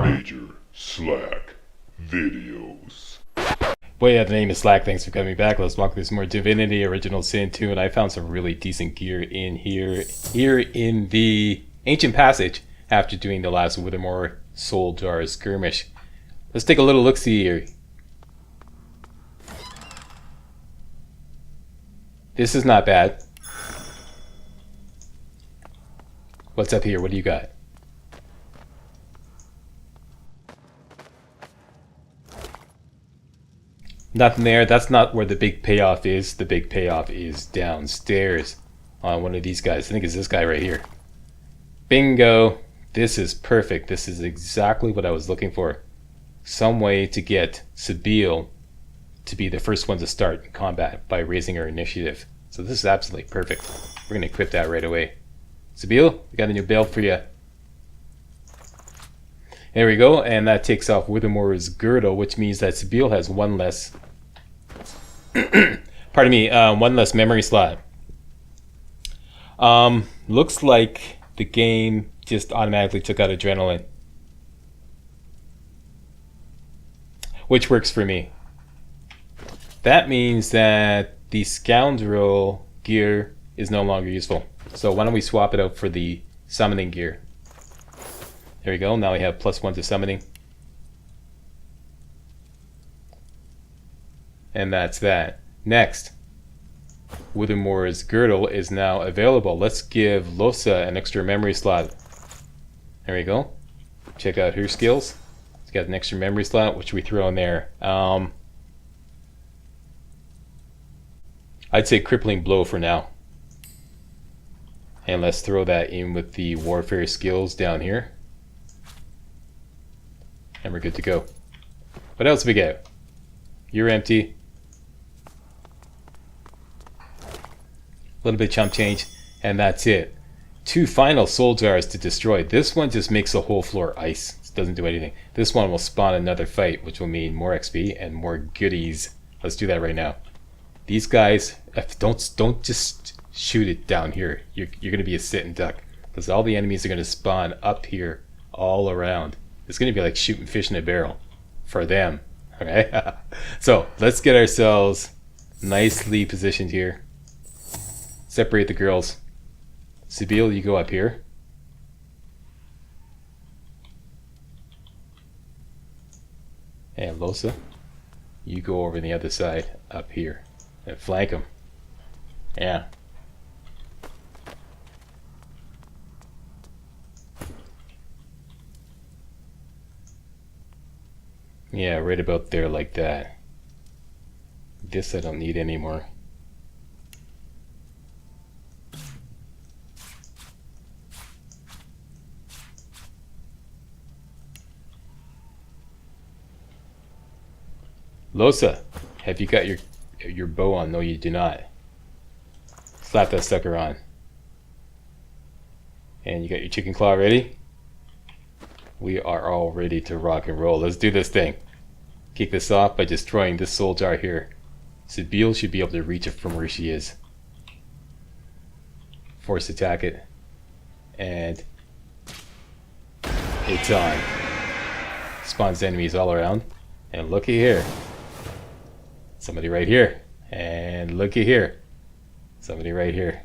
MajorSlackVideos. Well, yeah, the name is Slack. Thanks for coming back. Let's walk through some more Divinity Original Sin 2, and I found some really decent gear in here in the Ancient Passage after doing the last Withermoore Soul Jar skirmish. Let's take a little look-see here. This is not bad. What's up here? What do you got? Nothing there. That's not where the big payoff is. The big payoff is downstairs on one of these guys. I think it's this guy right here. Bingo. This is perfect. This is exactly what I was looking for. Some way to get Sabile to be the first one to start in combat by raising her initiative. So this is absolutely perfect. We're going to equip that right away. Sabile, we got a new build for you. There we go, and that takes off Withermoore's girdle, which means that Sabile has one less pardon me, one less memory slot. Looks like the game just automatically took out adrenaline, which works for me. That means that the scoundrel gear is no longer useful. So why don't we swap it out for the summoning gear? There we go. Now we have +1 to summoning. And that's that. Next, Withermoore's girdle is now available. Let's give Losa an extra memory slot. There we go. Check out her skills. She's got an extra memory slot, which we throw in there. I'd say crippling blow for now. And let's throw that in with the warfare skills down here. And we're good to go. What else we got? You're empty. A little bit of chump change, and that's it. 2 final soul jars to destroy. This one just makes the whole floor ice. It doesn't do anything. This one will spawn another fight, which will mean more XP and more goodies. Let's do that right now. These guys, don't just shoot it down here. You're going to be a sitting duck, because all the enemies are going to spawn up here all around. It's going to be like shooting fish in a barrel for them. Okay, so let's get ourselves nicely positioned here. Separate the girls. Sabile, you go up here. And Losa, you go over on the other side up here and flank them. Yeah. Yeah, right about there like that. This I don't need anymore. Losa, have you got your bow on? No, you do not. Slap that sucker on. And you got your chicken claw ready? We are all ready to rock and roll. Let's do this thing. Kick this off by destroying this soul jar here. Sabile should be able to reach it from where she is. Force attack it. And it's on. Spawns enemies all around. And looky here. Somebody right here. And looky here. Somebody right here.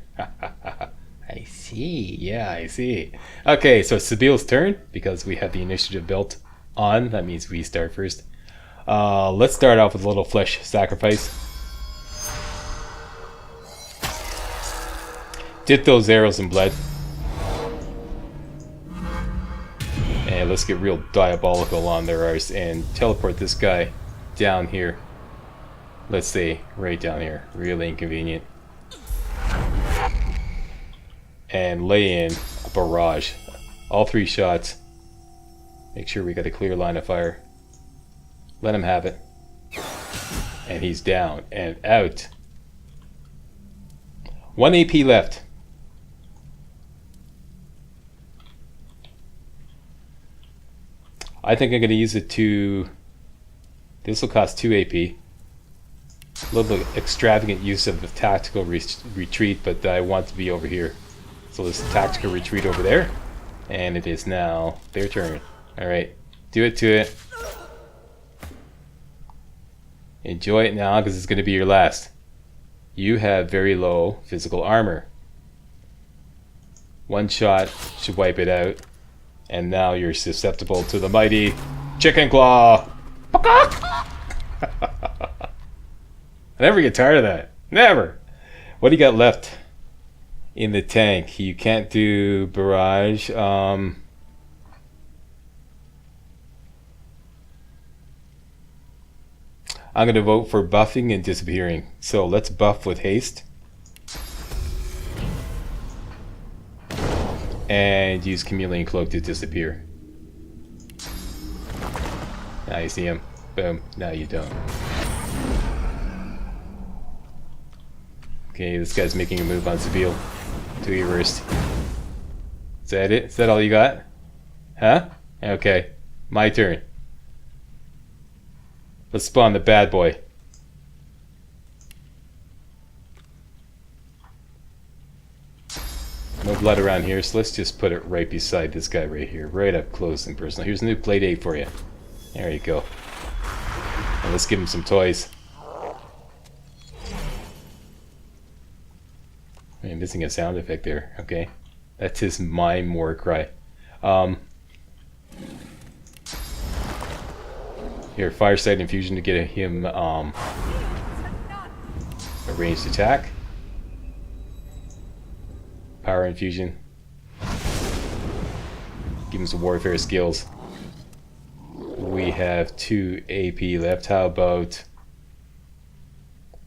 I see. Yeah, I see. Okay, so Sabile's turn, because we have the initiative built on. That means we start first. Let's start off with a little flesh sacrifice. Dip those arrows in blood. And let's get real diabolical on their arse and teleport this guy down here. Let's say right down here. Really inconvenient. And lay in a barrage. All 3 shots. Make sure we got a clear line of fire. Let him have it. And he's down and out. 1 AP left. I think I'm going to use it to... This will cost 2 AP. A little bit extravagant use of the tactical retreat, but I want to be over here. So there's a tactical retreat over there. And it is now their turn. Alright. Do it to it. Enjoy it now, because it's going to be your last. You have very low physical armor. One shot should wipe it out. And now you're susceptible to the mighty Chicken Claw. I never get tired of that. Never. What do you got left in the tank? You can't do barrage. I'm going to vote for buffing and disappearing. So let's buff with haste. And use Chameleon Cloak to disappear. Now you see him. Boom. Now you don't. Okay, this guy's making a move on Sabile. Do your worst. Is that it? Is that all you got? Huh? Okay. My turn. Let's spawn the bad boy. No blood around here, so let's just put it right beside this guy right here. Right up close and personal. Here's a new plate 8 for you. There you go. And let's give him some toys. I'm missing a sound effect there. Okay. That's his mime war cry. Here, Fireside Infusion to get him a ranged attack. Power Infusion. Give him some warfare skills. We have 2 AP left. How about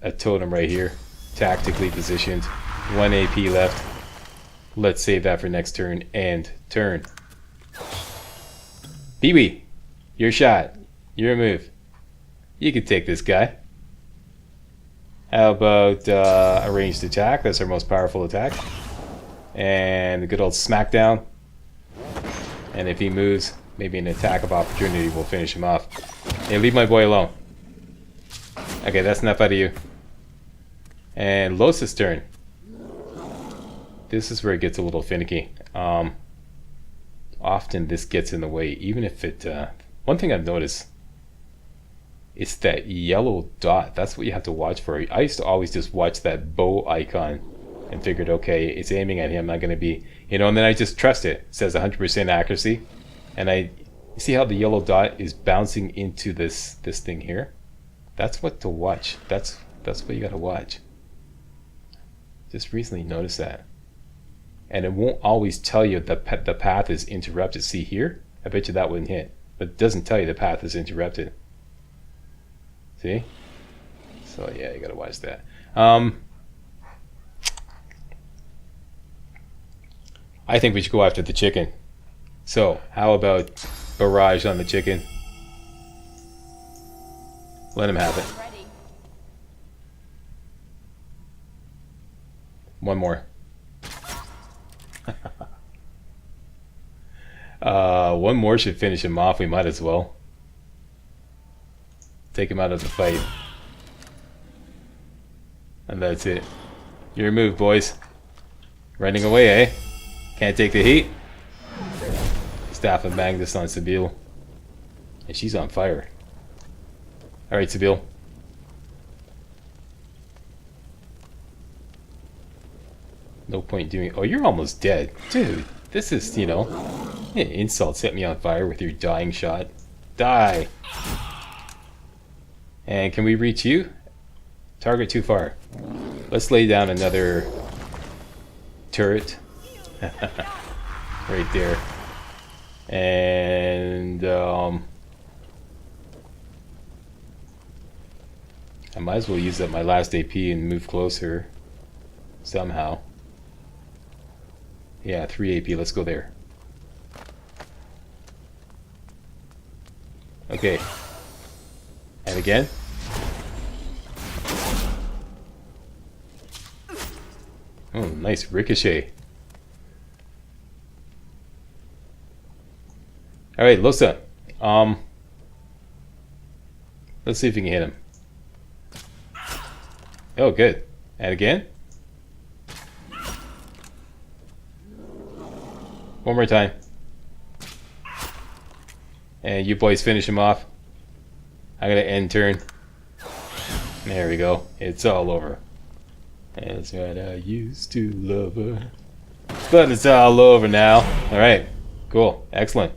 a totem right here? Tactically positioned. 1 AP left. Let's save that for next turn. End turn. Pee-wee, your shot. Your move. You can take this guy. How about a ranged attack? That's our most powerful attack. And a good old smackdown. And if he moves, maybe an attack of opportunity will finish him off. Hey, leave my boy alone. Okay, that's enough out of you. And Los's turn. This is where it gets a little finicky. Often this gets in the way, even if it... one thing I've noticed, it's that yellow dot. That's what you have to watch for. I used to always just watch that bow icon and figured, okay, it's aiming at him, I'm not going to be... You know, and then I just trust it. It says 100% accuracy. And I see how the yellow dot is bouncing into this thing here? That's what to watch. That's what you got to watch. Just recently noticed that. And it won't always tell you that the path is interrupted. See here? I bet you that wouldn't hit. But it doesn't tell you the path is interrupted. See? So yeah, you gotta watch that. I think we should go after the chicken. So, how about barrage on the chicken? Let him have it. One more. One more should finish him off. We might as well take him out of the fight. And that's it. Your move, boys. Running away, eh? Can't take the heat. Staff of Magnus on Sabile. And she's on fire. Alright, Sabile. No point doing... Oh, you're almost dead. Dude, this is, you know... Insult set me on fire with your dying shot. Die! And can we reach you? Target too far. Let's lay down another... turret. Right there. And... I might as well use up my last AP and move closer. Somehow. Yeah, 3 AP. Let's go there. Okay. And again. Oh, nice ricochet. Alright, Losa. Let's see if we can hit him. Oh, good. And again. One more time. And you boys finish him off. I'm gonna end turn. There we go. It's all over. That's what I used to love her. But it's all over now. Alright. Cool. Excellent.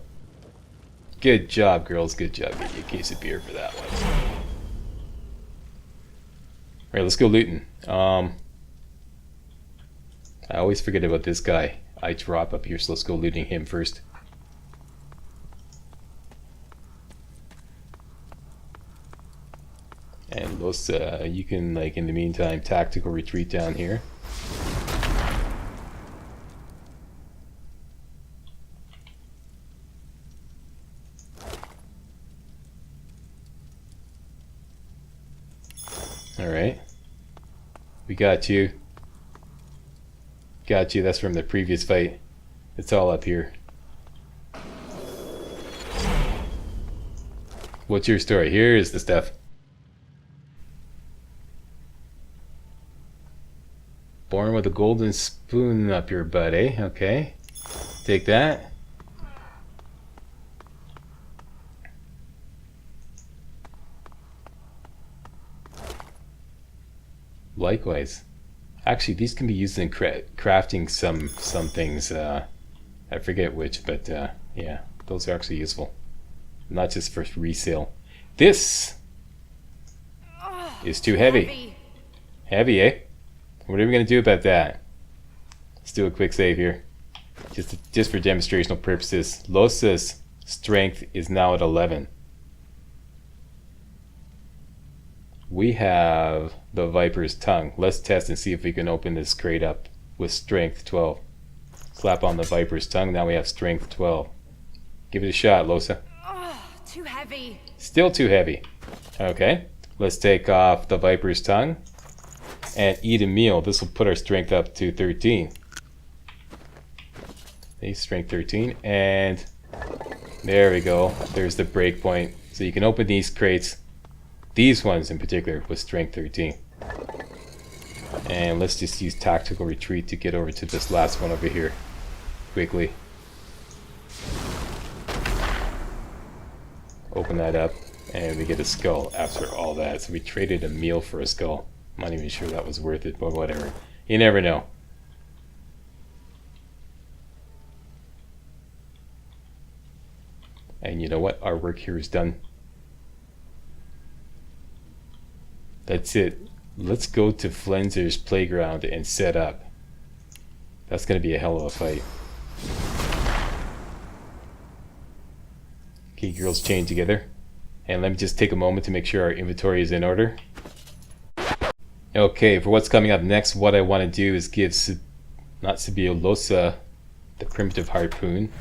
Good job, girls. Good job. Get you a case of beer for that one. Alright, let's go looting. I always forget about this guy. I drop up here, so let's go looting him first. And those, you can, like, in the meantime, tactical retreat down here. Alright. We got you. Got you, that's from the previous fight. It's all up here. What's your story? Here's the stuff. Born with a golden spoon up your butt, eh? Okay. Take that. Likewise. Actually, these can be used in crafting some things. I forget which, but yeah, those are actually useful. Not just for resale. This is too heavy. Heavy, eh? What are we going to do about that? Let's do a quick save here. Just for demonstrational purposes. Losa's strength is now at 11. We have the Viper's Tongue. Let's test and see if we can open this crate up with strength 12. Slap on the Viper's Tongue. Now we have strength 12. Give it a shot, Losa. Oh, too heavy. Still too heavy. Okay. Let's take off the Viper's Tongue and eat a meal. This will put our strength up to 13. Okay, strength 13. And there we go. There's the break point. So you can open these crates. These ones in particular with strength 13. And let's just use tactical retreat to get over to this last one over here quickly. Open that up and we get a skull after all that. So we traded a meal for a skull. I'm not even sure that was worth it, but whatever. You never know. And you know what? Our work here is done. That's it. Let's go to Flender's playground and set up. That's going to be a hell of a fight. Okay, girls chain together. And let me just take a moment to make sure our inventory is in order. Okay, for what's coming up next, what I want to do is give Losa the primitive harpoon.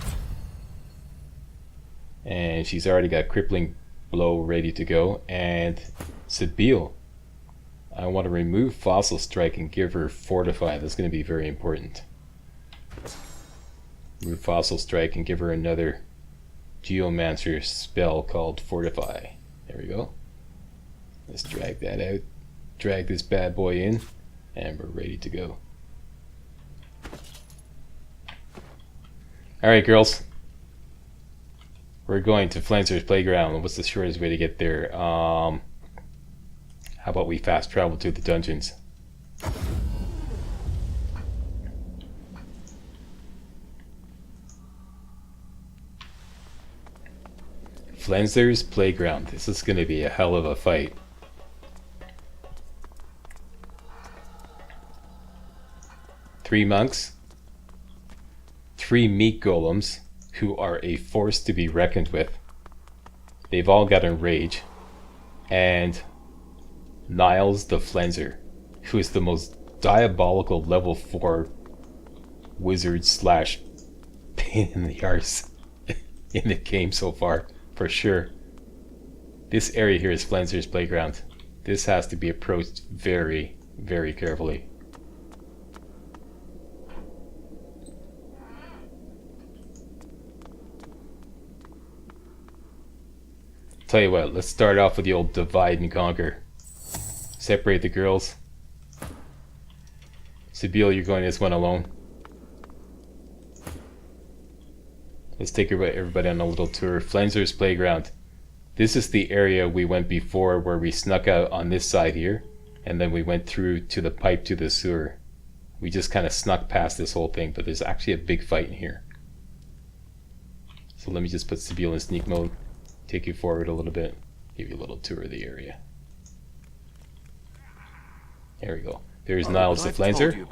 And she's already got crippling blow ready to go. And Sibyl, I want to remove Fossil Strike and give her Fortify. That's going to be very important. Remove Fossil Strike and give her another Geomancer spell called Fortify. There we go. Let's drag that out. Drag this bad boy in. And we're ready to go. Alright, girls. We're going to Flender's playground. What's the shortest way to get there? How about we fast travel to the dungeons? Flender's playground. This is going to be a hell of a fight. Three monks, 3 meat golems who are a force to be reckoned with. They've all got Enrage, and Niles the Flender, who is the most diabolical level 4 wizard slash pain in the arse in the game so far, for sure. This area here is Flender's playground. This has to be approached very, very carefully. Tell you what, let's start off with the old divide and conquer. Separate the girls. Sibyl, you're going this one alone. Let's take everybody on a little tour. Flender's Playground. This is the area we went before where we snuck out on this side here, and then we went through to the pipe to the sewer. We just kind of snuck past this whole thing, but there's actually a big fight in here. So let me just put Sebille in sneak mode, take you forward a little bit, give you a little tour of the area. There we go. There's Niles the Flenser.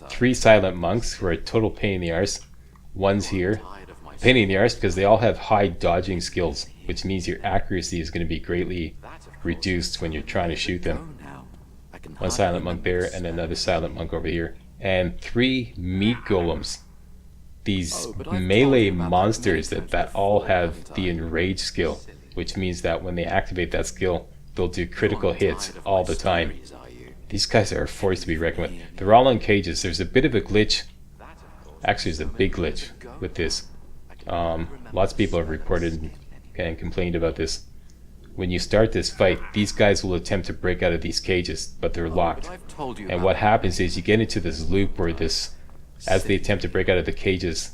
Three silent monks who are a total pain in the arse. One's here. Pain in the arse because they all have high dodging skills, which means your accuracy is going to be greatly reduced when you're trying to shoot them. One silent monk there and another silent monk over here. And 3 meat golems. These melee monsters that all have the enrage skill, which means that when they activate that skill, they'll do critical hits all the time. These guys are a force to be reckoned with. They're all in cages. There's a bit of a glitch. Actually, there's a big glitch with this. Lots of people have reported and complained about this. When you start this fight, these guys will attempt to break out of these cages, but they're locked. And what happens is you get into this loop where as they attempt to break out of the cages,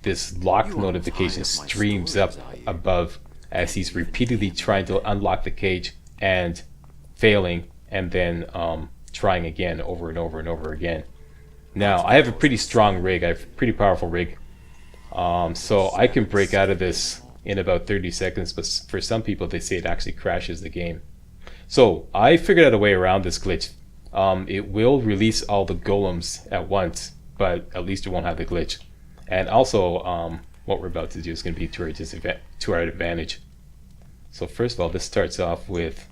this lock notification streams up above as he's repeatedly trying to unlock the cage and failing, and then trying again over and over and over again. Now, I have a pretty strong rig. I have a pretty powerful rig. So I can break out of this in about 30 seconds, but for some people they say it actually crashes the game. So I figured out a way around this glitch. It will release all the golems at once, but at least it won't have the glitch. And also, what we're about to do is going to be to our advantage. So first of all, this starts off with,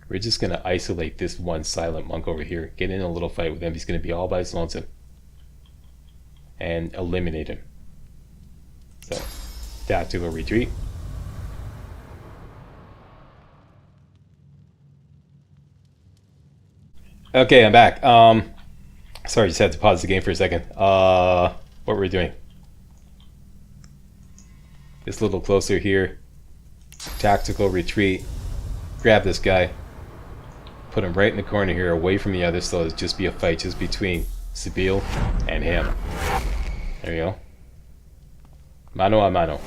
we're just going to isolate this one silent monk over here, get in a little fight with him. He's going to be all by his lonesome, and eliminate him. So, tactical retreat. Okay, I'm back. Sorry, just had to pause the game for a second. What were we doing? Just a little closer here. Tactical retreat. Grab this guy. Put him right in the corner here, away from the others, so it'll just be a fight just between Sebille and him. There you go. Mano a mano.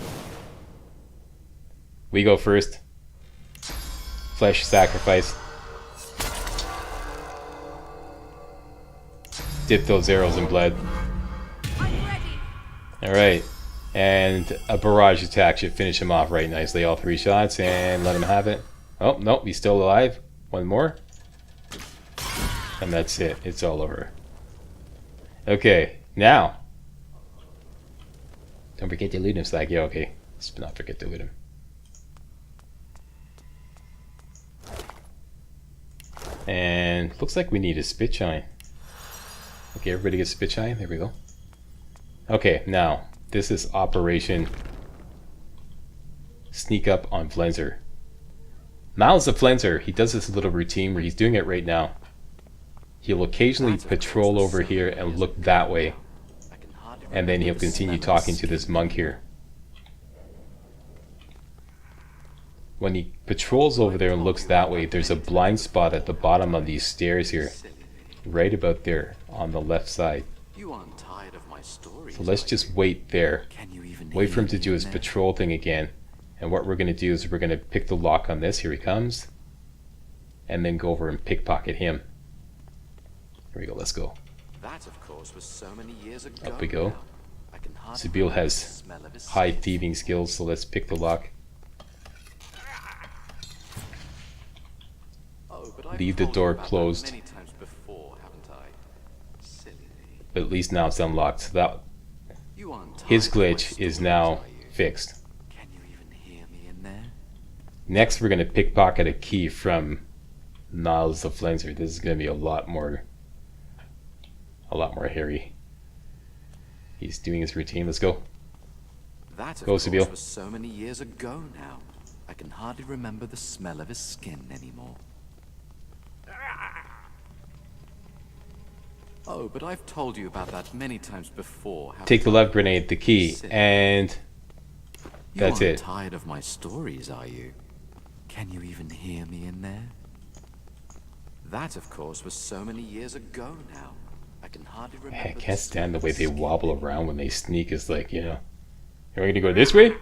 We go first. Flesh sacrifice. Dip those arrows in blood. Alright. And a barrage attack should finish him off right nicely. All 3 shots and let him have it. Oh, nope, he's still alive. One more. And that's it. It's all over. Okay, now. Don't forget to loot him, Slack. Yeah, okay. Let's not forget to loot him. And looks like we need a spit shine. Okay, everybody gets spit shine. There we go. Okay, now this is Operation Sneak Up on Flenser. Miles the Flenser, he does this little routine where he's doing it right now. He'll occasionally patrol over here and look that way, and then he'll continue talking to this monk here. When he patrols over there and looks that way, there's a blind spot at the bottom of these stairs here, right about there on the left side. So let's just wait there, wait for him to do his patrol thing again. And what we're going to do is we're going to pick the lock on this. Here he comes. And then go over and pickpocket him. Here we go, let's go. That, of course, was so many years ago. Up we go. Sebille has high thieving skills, so let's pick the lock. Leave the door closed. But at least now it's unlocked. So that his glitch is now fixed. Next, we're going to pickpocket a key from Niles the Flenser. This is going to be a lot more hairy. He's doing his routine. Let's go. That, go, Sebille. Was so many years ago now. I can hardly remember the smell of his skin anymore. Oh, but I've told you about that many times before. Take the love grenade, the key, and that's it. Tired of my stories, are you? Can you even hear me in there? That, of course, was so many years ago now. can hardly I remember. can't stand the way they wobble around when they sneak. It's like, you know, are we gonna go this way?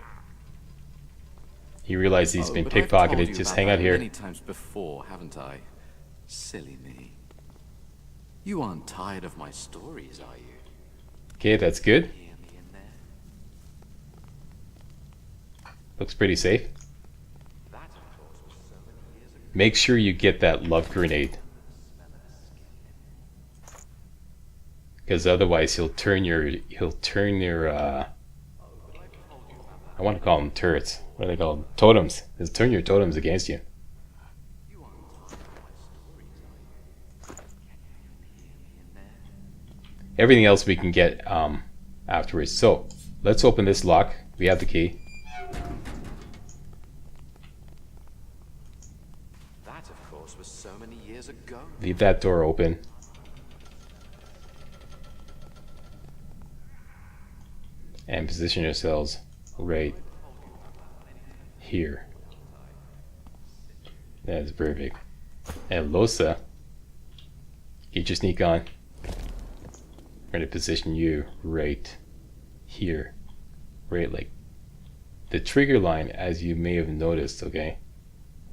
He realized he's been pickpocketed. Just hang out here. Many times before, haven't I? Silly me. You aren't tired of my stories, are you? Okay, that's good. Hear me in there? Looks pretty safe. That, of course, was so many years ago. Make sure you get that love grenade, because otherwise he'll turn your I want to call them turrets. What are they called? Totems. He'll turn your totems against you. You aren't tired of my stories, are you? Can you hear me in there? Everything else we can get afterwards. So let's open this lock. We have the key. That, of course, was so many years ago. Leave that door open. And position yourselves right here. That's perfect. And Losa, get your sneak on. We're going to position you right here. Right, like the trigger line, as you may have noticed, okay?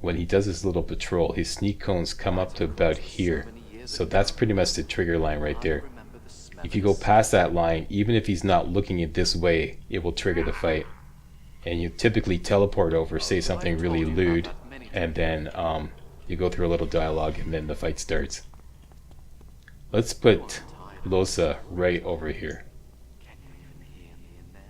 When he does his little patrol, his sneak cones come up to about here. So that's pretty much the trigger line right there. If you go past that line, even if he's not looking it this way, it will trigger the fight. And you typically teleport over, say something really lewd, and then you go through a little dialogue, and then the fight starts. Let's put Losa right over here. Can you even hear me in there?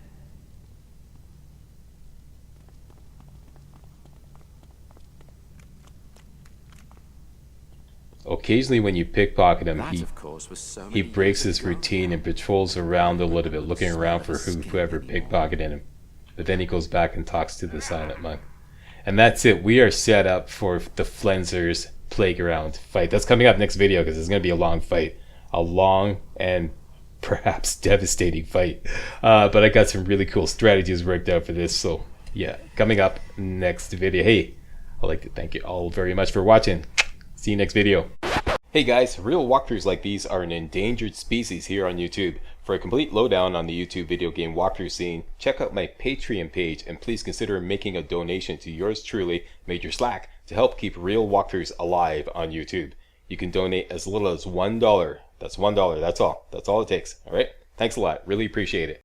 Occasionally when you pickpocket him, That, of course, was so he many breaks years his ago. routine and patrols around a little bit, looking around for whoever pickpocketed him. But then he goes back and talks to the silent monk. And that's it. We are set up for the Flenzer's Playground fight. That's coming up next video, because it's going to be a long fight. A long and perhaps devastating fight. But I got some really cool strategies worked out for this. So yeah, coming up next video. Hey, I'd like to thank you all very much for watching. See you next video. Hey guys, real walkthroughs like these are an endangered species here on YouTube. For a complete lowdown on the YouTube video game walkthrough scene, check out my Patreon page, and please consider making a donation to yours truly, Major Slack, to help keep real walkthroughs alive on YouTube. You can donate as little as $1. That's $1, that's all. That's all it takes, alright? Thanks a lot, really appreciate it.